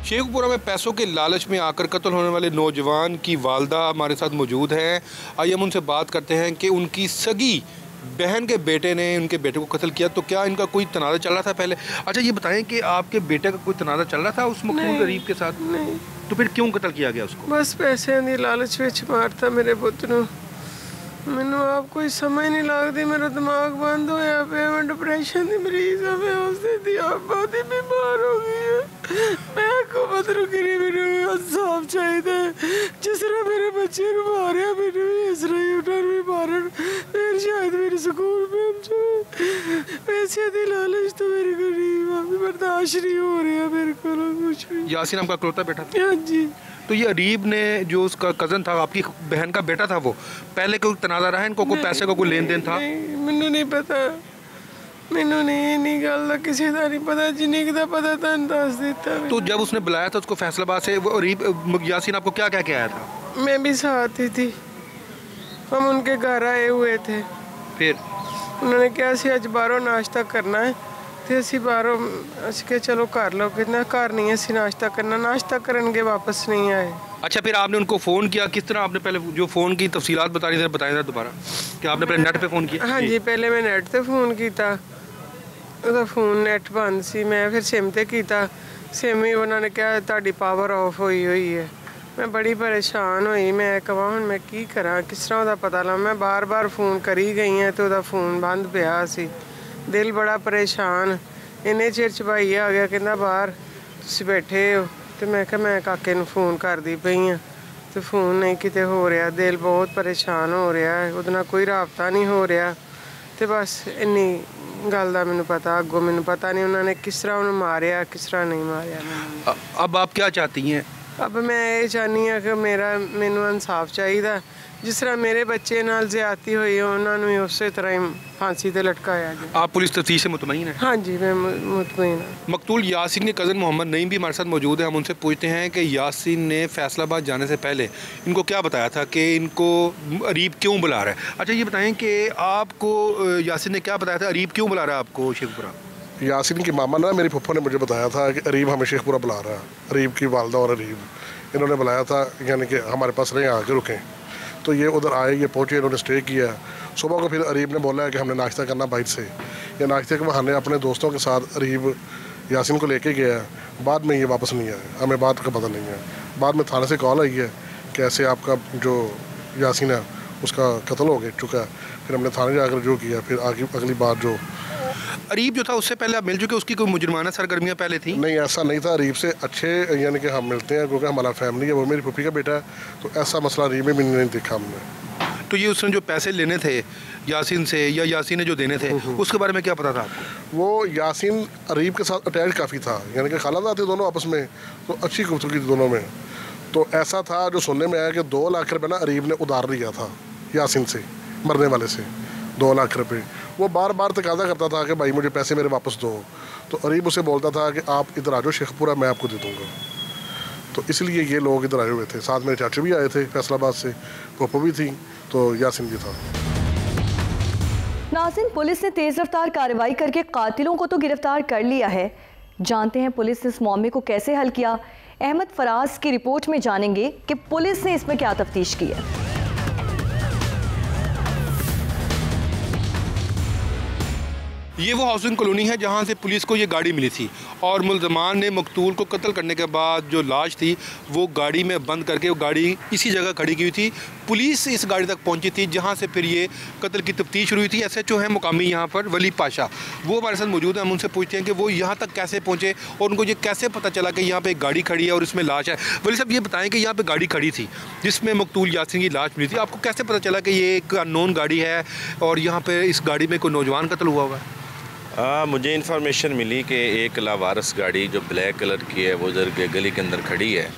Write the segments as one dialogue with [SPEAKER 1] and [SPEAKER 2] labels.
[SPEAKER 1] शेखपुरा में पैसों के लालच में आकर कत्ल होने वाले नौजवान की वालदा हमारे साथ मौजूद हैं। आइए हम उनसे बात करते हैं कि उनकी सगी बहन के बेटे ने उनके बेटे को कत्ल किया, तो क्या इनका कोई तनाज़ा चल रहा था पहले? अच्छा ये बताएं कि आपके बेटे का कोई तनाज़ा चल रहा था उस मकबूल गरीब के साथ?
[SPEAKER 2] नहीं।
[SPEAKER 1] तो फिर क्यों कत्ल किया गया उसको?
[SPEAKER 2] बस पैसे दी लालच विच मारता मेरे पुत नूं। मैनू आप कोई समझ नहीं लगती, मेरा दिमाग बंद होया पे, मैं डिप्रेशन की मरीज हाँ, मैं उससे दी आप बहुत ही बीमार हो गई है। मैं हुकूमत रुकी नहीं, मैनू इंसाफ चाहिए। जिस तरह मेरे बच्चे नूं मारिया मैनू भी इस तरह ही उन्होंने भी मारन, फिर शायद मेरे स्कूल में हम जाए। पैसे दी लालच तो मेरे को नहीं बर्दाश्त नहीं हो रहा मेरे को कुछ भी।
[SPEAKER 1] यासीन आपका इकलौता बेटा था?
[SPEAKER 2] हाँ जी।
[SPEAKER 1] तो ये अरीब ने जो उसका कज़न था, आपकी बहन का बेटा था, वो पहले कोई तनाज़ा रहा है इनको, कोई पैसे का कोई लेन देन था?
[SPEAKER 2] नहीं, मैनू नहीं पता, मैनू नहीं गल का किसी का नहीं पता, जिन्नी का पता था दस देता।
[SPEAKER 1] तो जब उसने बुलाया था उसको फैसलाबाद से, वो अरीब यासीन आपको क्या कह के आया था?
[SPEAKER 2] मैं भी साथ ही थी, हम उनके घर आए हुए थे।
[SPEAKER 1] फिर
[SPEAKER 2] उन्होंने कहा सी अज बाहरों नाश्ता करना है, तो असी बाहरों के चलो कर लो, कितना घर नहीं असी नाश्ता करना, नाश्ता करनगे वापस नहीं आए।
[SPEAKER 1] अच्छा फिर आपने उनको फ़ोन किया, किस तरह आपने पहले जो फ़ोन की तफसीलात बता रही थी बताया था दोबारा कि आपने पहले नेट पे फ़ोन किया?
[SPEAKER 2] हाँ जी, पहले मैं नेट ते फ़ोन किया, ਉਹਦਾ फ़ोन नेट बंद सी, मैं फिर सिम ते किया, सिम ही उन्होंने कहा तुहाडी पावर ऑफ हुई हुई है। मैं बड़ी परेशान हुई, मैं कहा हुण मैं की करा, किस तरह ਉਹਦਾ पता लगा। मैं बार बार फ़ोन करी गई हैं तो ਉਹਦਾ फ़ोन बंद पिया सी, दिल बड़ा परेशान। इन्ने चिर च भाई आ गया, कहंदा बाहर तुसीं बैठे हो, तो मैं कहा मैं काके नूं फ़ोन करदी पई हाँ, तो फ़ोन नहीं किते हो रहा, दिल बहुत परेशान हो रहा है, ਉਹਦੇ ਨਾਲ कोई राबता नहीं हो रहा। तो बस इन्नी गल का मैनू पता, अगों मैनू पता नहीं उन्होंने किस तरह उन्हें मारिया, किस तरह नहीं मारिया।
[SPEAKER 1] अब आप क्या चाहती हैं?
[SPEAKER 2] अब मैं ये चाहनी हाँ कि मैनू इंसाफ चाहिए, जिस तरह मेरे बच्चे नाल ज्यादती हुई उन्होंने उस तरह ही फांसी ते लटकाया जाए।
[SPEAKER 1] आप पुलिस तफ्तीश से मुतमईन हैं?
[SPEAKER 2] हाँ जी, मैं मुतमईन हूँ।
[SPEAKER 1] मकतूल यासीन के कज़न मोहम्मद नईम भी हमारे साथ मौजूद है। हम उनसे पूछते हैं कि यासीन ने फैसलाबाद जाने से पहले इनको क्या बताया था कि इनको अरीब क्यों बुला रहा है? अच्छा ये बताएं कि आपको यासीन ने क्या बताया था, अरीब क्यों बुला रहा है आपको शेखपुरा?
[SPEAKER 3] यासीन की मामा ना, मेरी पप्पो ने मुझे बताया था कि अरीब हमें शेखपुरा बुला रहा है। अरीब की वालदा और अरीब इन्होंने बुलाया था, यानी कि हमारे पास रहें, आके रुकें। तो ये उधर आए, ये पहुँचे, इन्होंने स्टे किया। सुबह को फिर अरीब ने बोला है कि हमने नाश्ता करना बाइक से, या नाश्ते के बहाने अपने दोस्तों के साथ अरीब यासीन को लेके गया। बाद में ये वापस नहीं आया, हमें बात का पता नहीं है। बाद में थाने से कॉल आई है कि ऐसे आपका जो यासीन है उसका कत्ल हो चुका है। फिर हमने थाने जाकर जो किया, फिर आगे अगली बार जो
[SPEAKER 1] अरीब जो था उससे पहले आप मिल चुके, उसकी कोई मुजरमाना सरगर्मियाँ पहले थी?
[SPEAKER 3] नहीं, ऐसा नहीं था। अरीब से अच्छे यानी कि हम मिलते हैं, क्योंकि हमारा फैमिली है, वो मेरी फूफी का बेटा है, तो ऐसा मसला अरीब में भी नहीं देखा हमने।
[SPEAKER 1] तो ये उसने जो पैसे लेने थे यासीन से, या यासीन ने जो देने थे, उसके बारे में क्या पता था आपको?
[SPEAKER 3] वो यासीन अरीब के साथ अटैच काफ़ी था, यानी कि खालाजाद थे दोनों आपस में, तो अच्छी गुफ्तगू थी दोनों में। तो ऐसा था जो सुनने में आया कि 2 लाख रुपये ना अरीब ने उधार लिया था यासीन से, मरने वाले से 2 लाख रुपये। वो बार बार तकाजा करता था कि भाई मुझे पैसे मेरे वापस दो, तो अरीब उसे बोलता था कि आप इधर आ जाओ शेखपुरा, मैं आपको दे दूँगा। तो इसलिए ये लोग इधर आए हुए थे, साथ मेरे चाचे भी आए थे फैसलाबाद से, पप्पो भी थी, तो यासीन भी था।
[SPEAKER 4] नाज़रीन, पुलिस ने तेज़ रफ्तार कार्रवाई करके कातिलों को तो गिरफ्तार कर लिया है। जानते हैं पुलिस ने इस मामले को कैसे हल किया। अहमद फराज की रिपोर्ट में जानेंगे कि पुलिस ने इसमें क्या तफ्तीश की है।
[SPEAKER 1] ये वो हाउसिंग कॉलोनी है जहाँ से पुलिस को ये गाड़ी मिली थी, और मुल्ज़मान ने मकतूल को कत्ल करने के बाद जो लाश थी वो गाड़ी में बंद करके वो गाड़ी इसी जगह खड़ी की हुई थी। पुलिस इस गाड़ी तक पहुँची थी जहाँ से फिर ये कत्ल की तफ्तीश शुरू हुई थी। SHO है मुकामी यहाँ पर वली पाशा, वो हमारे साथ मौजूद हैं। हम उनसे पूछते हैं कि वो यहाँ तक कैसे पहुँचे और उनको ये कैसे पता चला कि यहाँ पर एक गाड़ी खड़ी है और इसमें लाश है। वली साहब ये बताएँ कि यहाँ पर गाड़ी खड़ी थी जिसमें मकतूल यासीन की लाश मिली थी, आपको कैसे पता चला कि ये एक अननोन गाड़ी है और यहाँ पर इस गाड़ी में कोई नौजवान कत्ल हुआ हुआ है?
[SPEAKER 5] मुझे इन्फॉर्मेशन मिली कि एक लावारस गाड़ी जो ब्लैक कलर की है वो उधर गली के अंदर खड़ी है।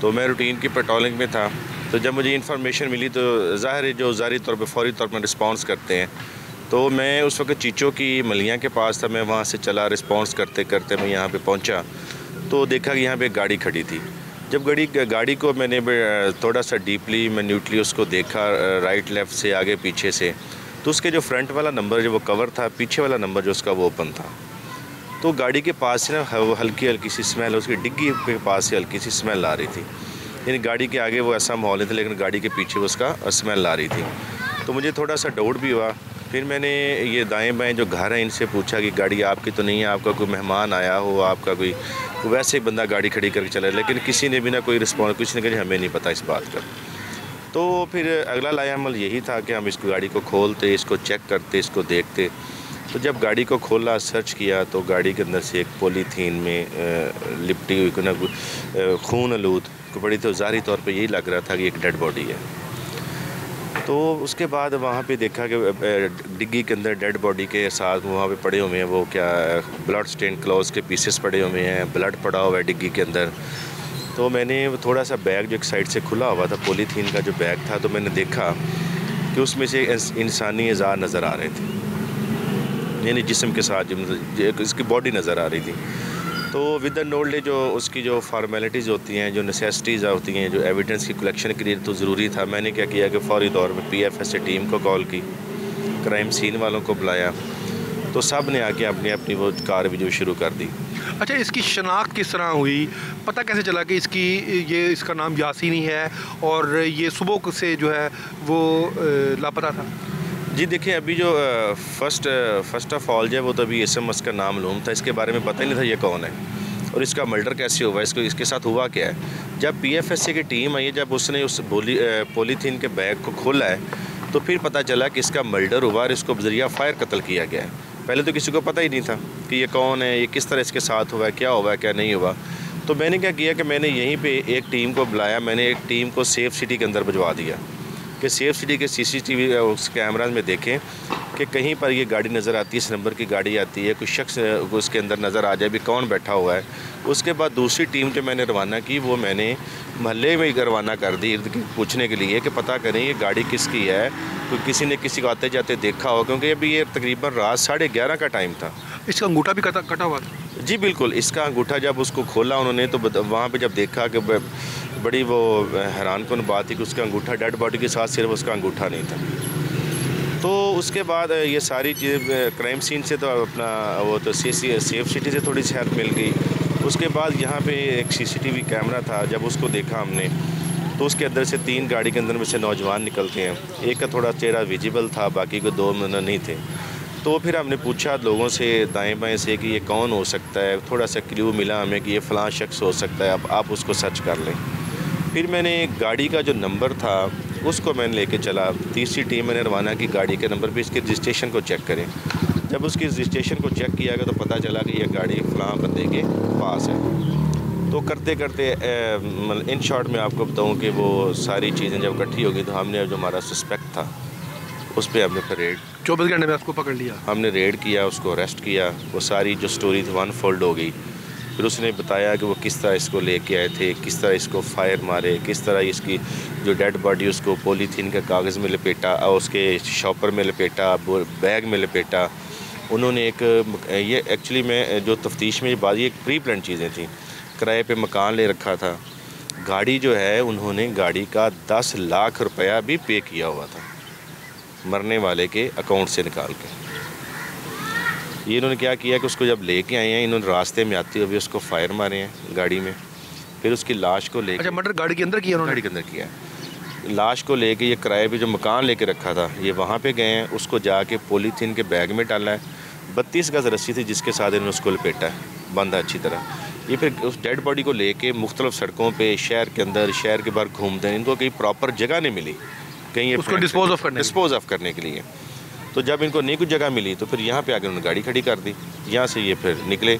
[SPEAKER 5] तो मैं रूटीन की पेट्रोलिंग में था, तो जब मुझे इन्फॉर्मेशन मिली तो ज़ाहिर है जो ज़ारी तौर पे फौरी तौर पर रिस्पांस करते हैं, तो मैं उस वक्त चीचों की मलियाँ के पास था। मैं वहाँ से चला, रिस्पांस करते करते मैं यहाँ पे पहुँचा तो देखा कि यहाँ पे एक गाड़ी खड़ी थी। जब गाड़ी को मैंने थोड़ा सा डीपली मिन्यूटली उसको देखा, राइट लेफ़्ट से, आगे पीछे से, तो उसके जो फ्रंट वाला नंबर जो वो कवर था, पीछे वाला नंबर जो उसका वो ओपन था। तो गाड़ी के पास से ना हल्की हल्की सी स्मेल, उसकी डिग्गी के पास से हल्की सी स्मेल आ रही थी। यानी गाड़ी के आगे वो ऐसा माहौल नहीं था, लेकिन गाड़ी के पीछे उसका स्मेल आ रही थी। तो मुझे थोड़ा सा डाउट भी हुआ। फिर मैंने ये दाएं बाएं जो घर हैं इनसे पूछा कि गाड़ी आपकी तो नहीं है, आपका कोई मेहमान आया हो, आपका कोई वैसे एक बंदा गाड़ी खड़ी करके चला, लेकिन किसी ने भी ना कोई रिस्पॉन्स, कुछ ने कहा हमें नहीं पता इस बात का। तो फिर अगला लायामल यही था कि हम इस गाड़ी को खोलते, इसको चेक करते, इसको देखते। तो जब गाड़ी को खोला, सर्च किया, तो गाड़ी के अंदर से एक पॉलीथीन में लिपटी हुई को ना खून आलूद को बड़ी तो ज़ाहिरी तौर पे यही लग रहा था कि एक डेड बॉडी है। तो उसके बाद वहाँ पे देखा कि डिग्गी के अंदर डेड बॉडी के साथ वहाँ पे पड़े हुए हैं वो क्या ब्लड स्टेन क्लॉथ के पीसेस पड़े हुए हैं, ब्लड पड़ा हुआ है डिग्गी के अंदर। तो मैंने थोड़ा सा बैग जो एक साइड से खुला हुआ था, पॉलीथीन का जो बैग था, तो मैंने देखा कि उसमें से इंसानी अज़ा नज़र आ रहे थे, यानी जिस्म के साथ इसकी बॉडी नज़र आ रही थी। तो विद द नॉलेज जो उसकी जो फार्मेलिटीज़ होती हैं, जो नेसेसिटीज़ होती हैं, जो एविडेंस की कलेक्शन के लिए तो ज़रूरी था, मैंने क्या किया कि फ़ौरी तौर पर PFS टीम को कॉल की, क्राइम सीन वालों को बुलाया, तो सब ने आके अपनी अपनी वो कार्रवाई शुरू कर दी।
[SPEAKER 1] अच्छा, इसकी शनाख्त किस तरह हुई? पता कैसे चला कि इसका नाम यासीनी है और ये सुबह से जो है वो लापता था?
[SPEAKER 5] जी देखिए, अभी जो फर्स्ट ऑफ ऑल जो है वो तो अभी SMS का नाम मालूम था, इसके बारे में पता ही नहीं था ये कौन है और इसका मर्डर कैसे हुआ, इसके साथ हुआ क्या है। जब PFS की टीम आई है, जब उसने उस पॉलीथीन के बैग को खोला है, तो फिर पता चला कि इसका मर्डर हुआ और इसको बज़रिया फ़ायर कत्ल किया गया है। पहले तो किसी को पता ही नहीं था कि ये कौन है, ये किस तरह इसके साथ हुआ है, क्या हुआ है, क्या नहीं हुआ। तो मैंने क्या किया कि मैंने यहीं पे एक टीम को बुलाया, मैंने एक टीम को सेफ सिटी के अंदर भिजवा दिया कि सेफ सिटी के CCTV उस कैमराज में देखें कि कहीं पर ये गाड़ी नज़र आती है, इस नंबर की गाड़ी आती है, कुछ शख्स उसके अंदर नज़र आ जाए भी कौन बैठा हुआ है। उसके बाद दूसरी टीम जो मैंने रवाना की, वो मैंने महल्ले में रवाना कर दी इर्द गिर्द पूछने के लिए कि पता करें ये गाड़ी किसकी है, कोई किसी ने किसी को आते जाते देखा हो, क्योंकि अभी ये तकरीबन रात 11:30 का टाइम था।
[SPEAKER 1] इसका अंगूठा भी कटा हुआ था?
[SPEAKER 5] जी बिल्कुल, इसका अंगूठा जब उसको खोला उन्होंने तो वहाँ पे जब देखा कि बड़ी वो हैरानकुन बात थी कि उसका अंगूठा डेड बॉडी के साथ सिर्फ उसका अंगूठा नहीं था। तो उसके बाद ये सारी चीज़ें क्राइम सीन से तो अपना वो तो सेफ सिटी से थोड़ी सी हेल्प मिल गई। उसके बाद यहाँ पे एक CCTV कैमरा था, जब उसको देखा हमने तो उसके अंदर से 3 गाड़ी के अंदर में से नौजवान निकलते हैं, एक का थोड़ा चेहरा विजिबल था, बाकी को 2 नहीं थे। तो फिर हमने पूछा लोगों से दाएं बाएं से कि ये कौन हो सकता है, थोड़ा सा क्लू मिला हमें कि ये फ़लाँ शख्स हो सकता है, अब आप उसको सर्च कर लें। फिर मैंने गाड़ी का जो नंबर था उसको मैंने लेके चला, तीसरी टीम मैंने रवाना की गाड़ी के नंबर पे इसके रजिस्ट्रेशन को चेक करें। जब उसकी रजिस्ट्रेशन को चेक किया गया तो पता चला कि यह गाड़ी फ़लाँ बंदे के पास है। तो करते करते इन शॉर्ट में आपको बताऊं कि वो सारी चीज़ें जब इकट्ठी हो गई तो हमने जो हमारा सस्पेक्ट था उस पर हमने फिर रेड
[SPEAKER 1] 24 घंटे में उसको पकड़ लिया।
[SPEAKER 5] हमने रेड किया, उसको अरेस्ट किया। वो सारी जो स्टोरी थी अनफोल्ड हो गई। फिर उसने बताया कि वो किस तरह इसको लेके आए थे, किस तरह इसको फायर मारे, किस तरह इसकी जो डेड बॉडी उसको पॉलीथीन के कागज़ में लपेटा और उसके शॉपर में लपेटा, बैग में लपेटा। उन्होंने ये एक्चुअली में जो तफ्तीश में बात, ये एक प्री प्लान चीज़ें थी। किराए पे मकान ले रखा था, गाड़ी जो है उन्होंने गाड़ी का 10 लाख रुपया भी पे किया हुआ था मरने वाले के अकाउंट से निकाल के। ये इन्होंने क्या किया कि उसको जब लेके आए हैं, इन्होंने रास्ते में आते हुए उसको फायर मारे हैं गाड़ी में। फिर उसकी लाश को लेके,
[SPEAKER 1] अच्छा मर्डर गाड़ी के अंदर किया उन्होंने?
[SPEAKER 5] गाड़ी के अंदर किया है। लाश को लेके ये किराए पे जो मकान लेके रखा था ये वहाँ पे गए हैं, उसको जाके पॉलीथीन के बैग में डाला है। 32 गज़ रस्सी थी जिसके साथ इन्होंने उसको लपेटा है, बांधा अच्छी तरह। ये फिर उस डेड बॉडी को लेके मुख्तलिफ सड़कों पे शहर के अंदर, शहर के बाहर घूमते हैं। इनको कहीं प्रॉपर जगह नहीं मिली कहीं ये
[SPEAKER 1] उसको डिस्पोज ऑफ
[SPEAKER 5] करने के लिए। तो जब इनको नहीं कुछ जगह मिली तो फिर यहाँ पे आकर उन्होंने गाड़ी खड़ी कर दी। यहाँ से ये फिर निकले।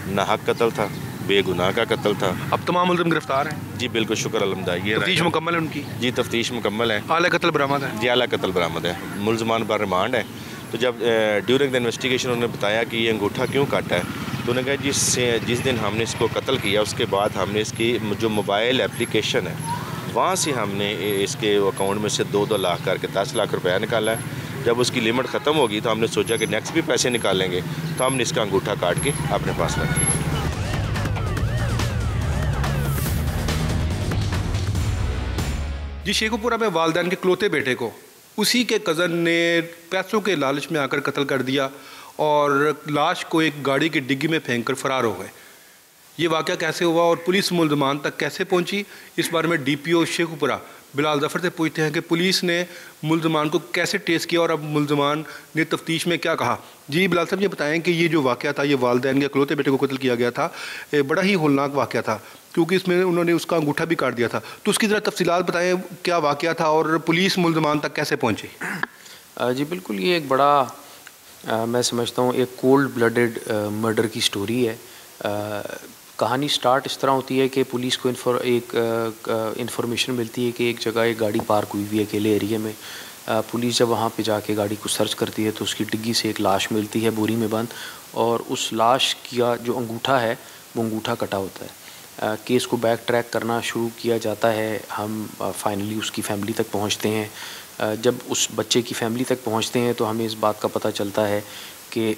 [SPEAKER 5] नाहक कत्ल था, बेगुनाह का कत्ल था।
[SPEAKER 1] अब तमाम मुलज़िम गिरफ्तार हैं?
[SPEAKER 5] जी बिल्कुल, शुक्र अल्हम्दुलिल्लाह। ये
[SPEAKER 1] तफ्तीश मुकम्मल है उनकी?
[SPEAKER 5] जी तफ्तीश मुकम्मल है।
[SPEAKER 1] आला कत्ल बरामद है?
[SPEAKER 5] जी आला कत्ल बरामद है, मुलजमान पर रिमांड है। तो जब ड्यूरिंग द इन्वेस्टिगेशन उन्होंने बताया कि ये अंगूठा क्यों काटा है, तो उन्होंने कहा जिस दिन हमने इसको कत्ल किया उसके बाद हमने इसकी जो मोबाइल एप्लीकेशन है वहाँ से हमने इसके अकाउंट में से 2-2 लाख करके 10 लाख रुपया निकाला है। जब उसकी लिमिट ख़त्म होगी तो हमने सोचा कि नेक्स्ट भी पैसे निकालेंगे, तो हमने इसका अंगूठा काट के अपने पास रख लिया।
[SPEAKER 1] जी, शेखुपुरा में वालिदैन के इकलौते बेटे को उसी के कज़न ने पैसों के लालच में आकर कत्ल कर दिया और लाश को एक गाड़ी की डिग्गी में फेंक कर फरार हो गए। ये वाक़या कैसे हुआ और पुलिस मुल्ज़मान तक कैसे पहुंची, इस बारे में DPO शेखुपुरा बिलाल ज़फ़र से पूछते हैं कि पुलिस ने मुल्ज़मान को कैसे ट्रेस किया और अब मुल्ज़मान ने तफ्तीश में क्या कहा। जी बिलाल साहब, ये बताएं कि ये जो वाक़या था, ये वालिदैन के इकलौते बेटे को कत्ल किया गया था, बड़ा ही होलनाक वाक़या था क्योंकि इसमें उन्होंने उसका अंगूठा भी काट दिया था। तो उसकी ज़रा तफसीलात बताएं, क्या वाक़या था और पुलिस मुल्ज़मान तक कैसे पहुँची।
[SPEAKER 6] जी बिल्कुल, ये एक बड़ा मैं समझता हूँ एक कोल्ड ब्लडेड मर्डर की स्टोरी है। कहानी स्टार्ट इस तरह होती है कि पुलिस को इन्फॉर्मेशन मिलती है कि एक जगह एक गाड़ी पार्क हुई हुई है अकेले एरिया में। पुलिस जब वहाँ पे जाके गाड़ी को सर्च करती है तो उसकी डिग्गी से एक लाश मिलती है बोरी में बंद, और उस लाश का जो अंगूठा है वो अंगूठा कटा होता है। केस को बैक ट्रैक करना शुरू किया जाता है। हम फाइनली उसकी फैमिली तक पहुँचते हैं। जब उस बच्चे की फैमिली तक पहुँचते हैं तो हमें इस बात का पता चलता है कि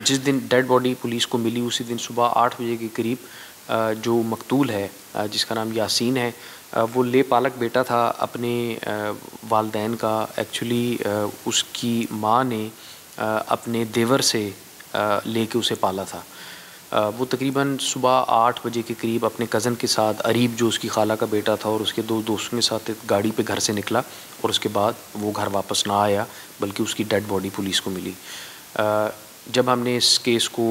[SPEAKER 6] जिस दिन डेड बॉडी पुलिस को मिली उसी दिन सुबह 8 बजे के करीब जो मकतूल है, जिसका नाम यासीन है, वो ले पालक बेटा था अपने वालिदैन का। एक्चुअली उसकी माँ ने अपने देवर से लेके उसे पाला था। वो तकरीबन सुबह 8 बजे के करीब अपने कज़न के साथ, अरीब जो उसकी खाला का बेटा था, और उसके 2 दोस्तों के साथ गाड़ी पे घर से निकला और उसके बाद वो घर वापस ना आया, बल्कि उसकी डेड बॉडी पुलिस को मिली। जब हमने इस केस को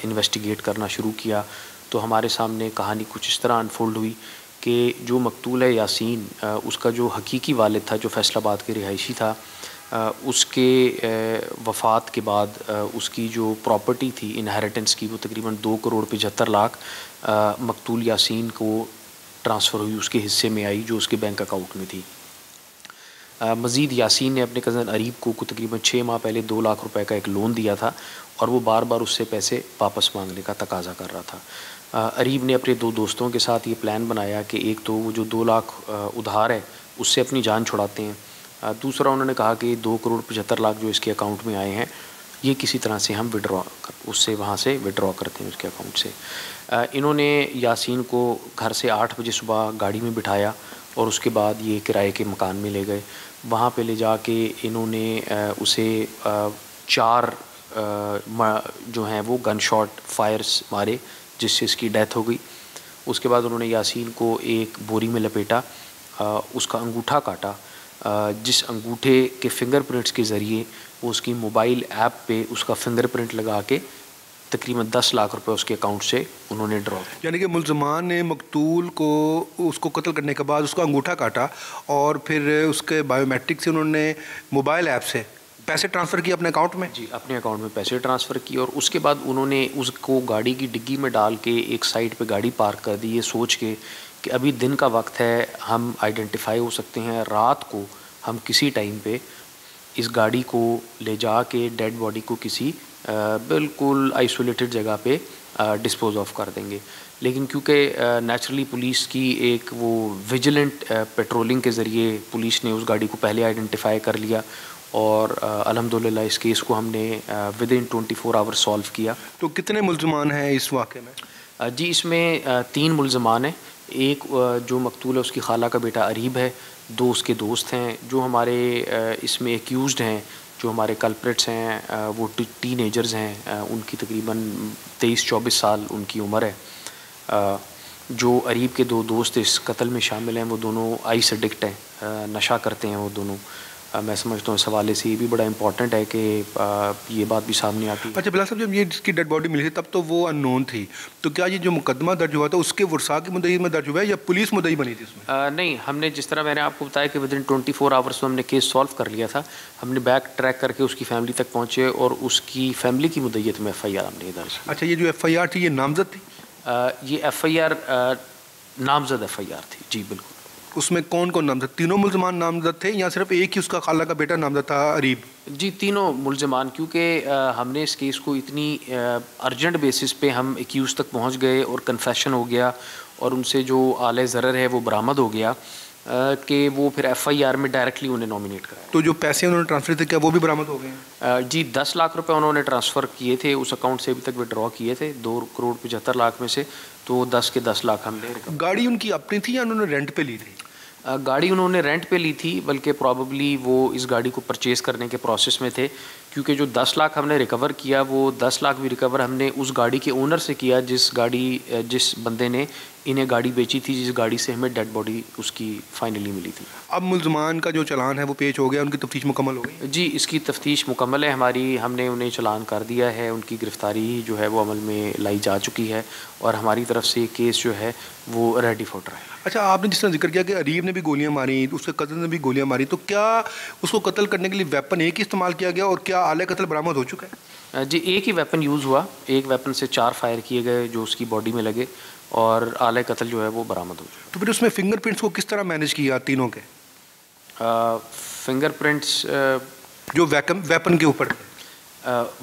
[SPEAKER 6] इन्वेस्टिगेट करना शुरू किया तो हमारे सामने कहानी कुछ इस तरह अनफोल्ड हुई कि जो मकतूल है यासीन, उसका जो हकीकी वालिद था, जो फैसलाबाद के रिहायशी था, उसके वफ़ात के बाद उसकी जो प्रॉपर्टी थी इनहेरिटेंस की, वो तकरीबन 2 करोड़ 75 लाख मकतूल यासीन को ट्रांसफ़र हुई, उसके हिस्से में आई जो उसके बैंक अकाउंट में थी। मज़ीद यासीन ने अपने कज़न अरीब को तकरीबन 6 माह पहले 2 लाख रुपए का एक लोन दिया था और वो बार बार उससे पैसे वापस मांगने का तकाजा कर रहा था। अरीब ने अपने 2 दोस्तों के साथ ये प्लान बनाया कि एक तो वो जो 2 लाख उधार है उससे अपनी जान छुड़ाते हैं। दूसरा उन्होंने कहा कि 2 करोड़ 75 लाख जो इसके अकाउंट में आए हैं, ये किसी तरह से हम उससे वहाँ से विड्रॉ करते हैं उसके अकाउंट से। इन्होंने यासीन को घर से 8 बजे सुबह गाड़ी में बिठाया और उसके बाद ये किराए के मकान में ले गए। वहाँ पे ले जाके इन्होंने उसे 4 जो हैं वो गन शॉट फायर्स मारे, जिससे इसकी डेथ हो गई। उसके बाद उन्होंने यासीन को एक बोरी में लपेटा, उसका अंगूठा काटा, जिस अंगूठे के फिंगरप्रिंट्स के ज़रिए वो उसकी मोबाइल ऐप पे उसका फिंगरप्रिंट लगा के तकरीबन 10 लाख रुपए उसके अकाउंट से उन्होंने ड्रॉ।
[SPEAKER 1] यानी कि मुल्ज़मान ने मकतूल को उसको कत्ल करने के बाद उसका अंगूठा काटा और फिर उसके बायोमेट्रिक से उन्होंने मोबाइल ऐप से पैसे ट्रांसफ़र किए अपने अकाउंट में।
[SPEAKER 6] जी, अपने अकाउंट में पैसे ट्रांसफ़र किए और उसके बाद उन्होंने उसको गाड़ी की डिग्गी में डाल के एक साइड पे गाड़ी पार्क कर दी, ये सोच के कि अभी दिन का वक्त है, हम आइडेंटिफाई हो सकते हैं, रात को हम किसी टाइम पे इस गाड़ी को ले जा के डेड बॉडी को किसी बिल्कुल आइसोलेटेड जगह पे डिस्पोज ऑफ कर देंगे। लेकिन क्योंकि नेचुरली पुलिस की एक वो विजिलेंट पेट्रोलिंग के ज़रिए पुलिस ने उस गाड़ी को पहले आइडेंटिफाई कर लिया और अल्हम्दुलिल्लाह इस केस को हमने विद इन 24 आवर्स सॉल्व किया।
[SPEAKER 1] तो कितने मुल्ज़मान हैं इस वाक़े में?
[SPEAKER 6] जी, इसमें 3 मुल्ज़मान हैं। एक जो मकतूल है उसकी खाला का बेटा अरीब है, 2 उसके दोस्त हैं। जो हमारे इसमें एक्यूज़्ड हैं, जो हमारे कल्प्रिट्स हैं, वो टीनेजर्स हैं, उनकी तकरीबन 23-24 साल उनकी उम्र है। जो अरीब के 2 दोस्त इस कत्ल में शामिल हैं वो दोनों आइस एडिक्ट हैं, नशा करते हैं वो दोनों। मैं समझता हूँ इस हवाले से ये भी बड़ा इंपॉर्टेंट है कि ये बात भी सामने आती है।
[SPEAKER 1] अच्छा बिलाल साहब, जब ये जिसकी डेड बॉडी मिली थी तब तो वो अननोन थी, तो क्या ये जो मुकदमा दर्ज हुआ था उसके वर्षा की मुद्दई में दर्ज हुआ है या पुलिस मुद्दई बनी थी उसमें?
[SPEAKER 6] नहीं, हमने जिस तरह मैंने आपको बताया कि विद इन 24 आवर्स में हमने केस सॉल्व कर लिया था। हमने बैक ट्रैक करके उसकी फैमिली तक पहुँचे और उसकी फैमिली की मुद्दईयत में FIR हमने दर्ज।
[SPEAKER 1] अच्छा, ये जो FIR थी ये नामजद थी?
[SPEAKER 6] ये FIR नामजद FIR थी। जी बिल्कुल।
[SPEAKER 1] उसमें कौन कौन नामजद? तीनों मुल्ज़मान नामजद थे या सिर्फ एक ही उसका खाला का बेटा नामजद था, अरीब?
[SPEAKER 6] जी, तीनों मुल्ज़मान, क्योंकि हमने इस केस को इतनी अर्जेंट बेसिस पे हम एक्यूज़ तक पहुंच गए और कन्फेशन हो गया और उनसे जो आले ज़रर है वो बरामद हो गया कि वो फिर FIR में डायरेक्टली उन्हें नॉमिनेट कराया।
[SPEAKER 1] तो जो पैसे उन्होंने ट्रांसफ़र थे क्या वो भी बरामद हो गए?
[SPEAKER 6] जी, 10 लाख रुपए उन्होंने ट्रांसफ़र किए थे, उस अकाउंट से अभी तक विड्रॉ किए थे 2 करोड़ 75 लाख में से, तो 10 के 10 लाख हमने।
[SPEAKER 1] गाड़ी उनकी अपनी थी या उन्होंने रेंट पे ली थी?
[SPEAKER 6] गाड़ी उन्होंने रेंट पे ली थी, बल्कि प्रॉबली वो इस गाड़ी को परचेज़ करने के प्रोसेस में थे क्योंकि जो 10 लाख हमने रिकवर किया वो 10 लाख भी रिकवर हमने उस गाड़ी के ओनर से किया जिस बंदे ने इन्हें गाड़ी बेची थी, जिस गाड़ी से हमें डेड बॉडी उसकी फाइनली मिली थी।
[SPEAKER 1] अब मुल्ज़मान का जो चालान है वो पेश हो गया, उनकी तफ्तीश मुकम्मल हो गई?
[SPEAKER 6] जी, इसकी तफ्तीश मुकम्मल है हमारी, हमने उन्हें चालान कर दिया है, उनकी गिरफ़्तारी जो है वो अमल में लाई जा चुकी है और हमारी तरफ से केस जो है वो रेडी फॉर ट्रायल।
[SPEAKER 1] अच्छा, आपने जिस तरह जिक्र किया कि अरीब ने भी गोलियां मारी, उसके कज़न ने भी गोलियां मारी, तो क्या उसको कत्ल करने के लिए वेपन एक ही इस्तेमाल किया गया और क्या आले कत्ल बरामद हो चुका है?
[SPEAKER 6] जी, एक ही वेपन यूज़ हुआ, एक वेपन से 4 फायर किए गए जो उसकी बॉडी में लगे और आले कत्ल जो है वो बरामद हो चुका।
[SPEAKER 1] तो फिर उसमें फिंगरप्रिंट्स को किस तरह मैनेज किया तीनों के?
[SPEAKER 6] फिंगरप्रिंट्स
[SPEAKER 1] जो वेपन के ऊपर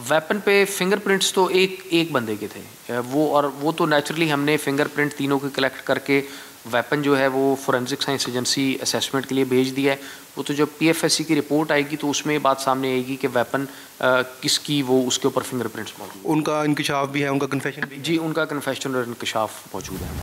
[SPEAKER 6] वेपन पे फिंगरप्रिंट्स तो एक बंदे के थे, वो तो नेचुरली हमने फिंगरप्रिंट तीनों के कलेक्ट करके वेपन जो है वो फोरेंसिक साइंस एजेंसी असेसमेंट के लिए भेज दिया है। वो तो जब PFSC की रिपोर्ट आएगी तो उसमें बात सामने आएगी कि वेपन किसकी, वो उसके ऊपर फिंगरप्रिंट्स मौजूद।
[SPEAKER 1] उनका इंकशाफ भी है, उनका कन्फेशन भी?
[SPEAKER 6] जी, उनका कन्फेशन और इंकशाफ मौजूद है।